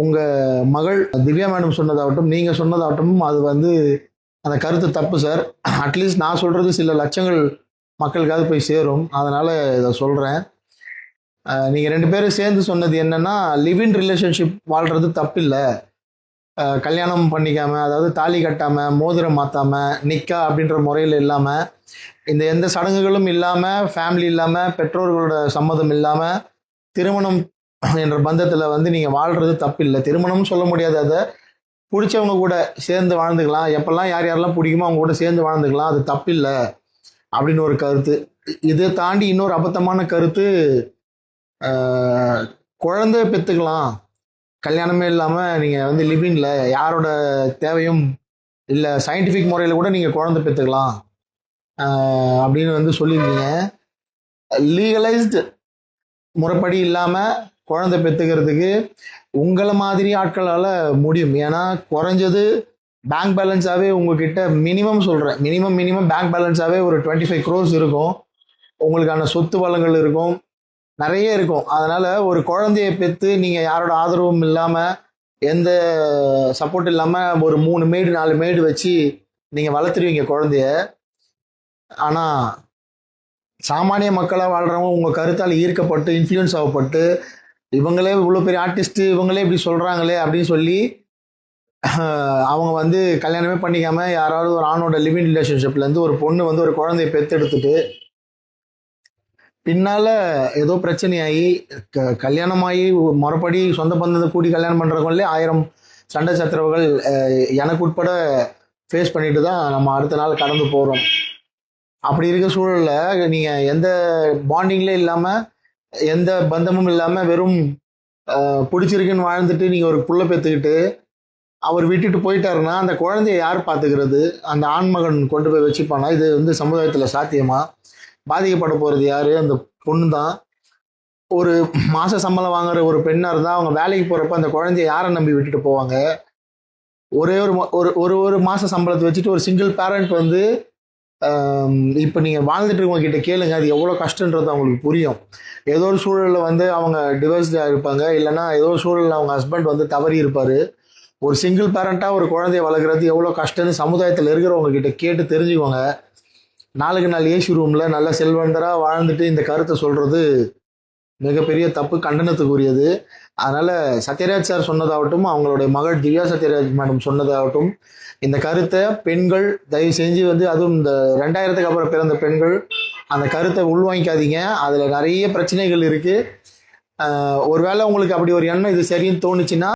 உங்கள் மகள் திவ்யா மேடம் சொன்னதாகட்டும், நீங்கள் சொன்னதாகட்டும், அது வந்து அந்த கருத்து தப்பு சார். அட்லீஸ்ட் நான் சொல்கிறது சில லட்சங்கள் மக்களுக்காவது போய் சேரும். அதனால் இதை சொல்கிறேன். நீங்கள் 2 பேரும் சேர்ந்து சொன்னது என்னென்னா, லிவ் இன் ரிலேஷன்ஷிப் வாழ்கிறது தப்பு இல்லை. கல்யாணம் பண்ணிக்காமல், அதாவது தாலி கட்டாமல், மோதிரம் மாற்றாமல், நிக்கா அப்படின்ற முறையில் இல்லாமல், இந்த எந்த சடங்குகளும் இல்லாமல், ஃபேமிலி இல்லாமல், பெற்றோர்களோட சம்மதம் இல்லாமல், திருமணம் என்ற பந்தத்தில் வந்து நீங்கள் வாழ்கிறது தப்பு இல்லை. திருமணம்னு சொல்ல முடியாது, அதை பிடிச்சவங்க கூட சேர்ந்து வாழ்ந்துக்கலாம். எப்பெல்லாம் யார் யாரெல்லாம் பிடிக்குமோ அவங்க கூட சேர்ந்து வாழ்ந்துக்கலாம். அது தப்பு இல்லை அப்படின்னு ஒரு கருத்து. இதை தாண்டி இன்னொரு அபத்தமான கருத்து, குழந்தை பெற்றுக்கலாம், கல்யாணமே இல்லாமல் நீங்கள் வந்து லிவிங்கில் யாரோட தேவையும் இல்லை, சயின்டிஃபிக் முறையில் கூட நீங்கள் குழந்தை பெற்றுக்கலாம் அப்படின்னு வந்து சொல்லியிருக்கீங்க. லீகலைஸ்டு முறைப்படி இல்லாமல் குழந்தை பெற்றுக்கிறதுக்கு உங்களை மாதிரி ஆட்களால் முடியும். ஏன்னா குறைஞ்சது பேங்க் பேலன்ஸாகவே உங்ககிட்ட மினிமம் பேங்க் பேலன்ஸாகவே ஒரு 25 crores இருக்கும். உங்களுக்கான சொத்து வளங்கள் இருக்கும், நிறைய இருக்கும். அதனால் ஒரு குழந்தைய பெற்று நீங்கள் யாரோட ஆதரவும் இல்லாமல், எந்த சப்போர்ட் இல்லாமல் ஒரு 3 மேடு 4 மேடு வச்சு நீங்கள் வளர்த்துருவீங்க குழந்தைய. ஆனால் சாமானிய மக்களாக வாழ்கிறவங்க உங்கள் கருத்தால் ஈர்க்கப்பட்டு இன்ஃப்ளூயன்ஸ் ஆகப்பட்டு, இவங்களே இவ்வளோ பெரிய ஆர்டிஸ்ட்டு, இவங்களே இப்படி சொல்கிறாங்களே அப்படின்னு சொல்லி அவங்க வந்து கல்யாணமே பண்ணிக்காமல் யாராவது ஒரு ஆணோட லிவிங் ரிலேஷன்ஷிப்லேருந்து ஒரு பொண்ணு வந்து ஒரு குழந்தைய பெற்றெடுத்துட்டு பின்னால் ஏதோ பிரச்சனையாகி கல்யாணமாகி முறைப்படி சொந்த பந்தத்தை கூடி கல்யாணம் பண்ணுறவங்களே 1000 சண்டை சச்சரவுகள் எனக்கு உட்பட ஃபேஸ் பண்ணிட்டு தான் நம்ம அடுத்த நாள் கடந்து போகிறோம். அப்படி இருக்க சூழலில் நீங்கள் எந்த பாண்டிங்லேயும் இல்லாமல், எந்த பந்தமும் இல்லாமல், வெறும் பிடிச்சிருக்குன்னு வாழ்ந்துட்டு நீங்கள் ஒரு புள்ள பெற்றுக்கிட்டு அவர் விட்டுட்டு போயிட்டாருன்னா அந்த குழந்தைய யார் பார்த்துக்கிறது? அந்த ஆண்மகன் கொண்டு போய் வச்சுப்பானா? இது வந்து சமுதாயத்தில் சாத்தியமா? பாதிக்கப்பட போகிறது யார்? அந்த பொண்ணு தான். ஒரு மாத சம்பளம் வாங்குற ஒரு பெண்ணாக இருந்தால் அவங்க வேலைக்கு போகிறப்ப அந்த குழந்தைய யாரை நம்பி விட்டுட்டு போவாங்க? ஒரே ஒரு மாத சம்பளத்தை வச்சுட்டு ஒரு சிங்கிள் பேரண்ட் வந்து இப்போ நீங்கள் வாழ்ந்துட்டு இருக்கவங்க கேளுங்க, அது எவ்வளோ கஷ்டன்றது அவங்களுக்கு புரியும். ஏதோ ஒரு சூழலில் வந்து அவங்க டிவோர்ஸ்டாக இருப்பாங்க, இல்லைன்னா ஏதோ ஒரு சூழலில் அவங்க ஹஸ்பண்ட் வந்து தவறி இருப்பார். ஒரு சிங்கிள் பேரண்ட்டாக ஒரு குழந்தைய வளர்க்குறது எவ்வளோ கஷ்டம்னு சமுதாயத்தில் இருக்கிறவங்க கேட்டு தெரிஞ்சுக்கோங்க. நாளுக்கு நாள் ஏசி ரூமில் நல்ல செல்வந்தராக வாழ்ந்துட்டு இந்த கருத்தை சொல்கிறது மிகப்பெரிய தப்பு, கண்டனத்துக்குரியது. அதனால் சத்யராஜ் சார் சொன்னதாகட்டும், அவங்களுடைய மகள் திவ்யா சத்யராஜ் மேடம் சொன்னதாகட்டும், இந்த கருத்தை பெண்கள் தயவு செஞ்சு வந்து, அதுவும் இந்த 2000க்கு அப்புறம் பிறந்த பெண்கள் அந்த கருத்தை உள்வாங்கிக்காதீங்க. அதில் நிறைய பிரச்சனைகள் இருக்குது. ஒருவேளை உங்களுக்கு அப்படி ஒரு எண்ணம் இது சரின்னு தோணுச்சுன்னா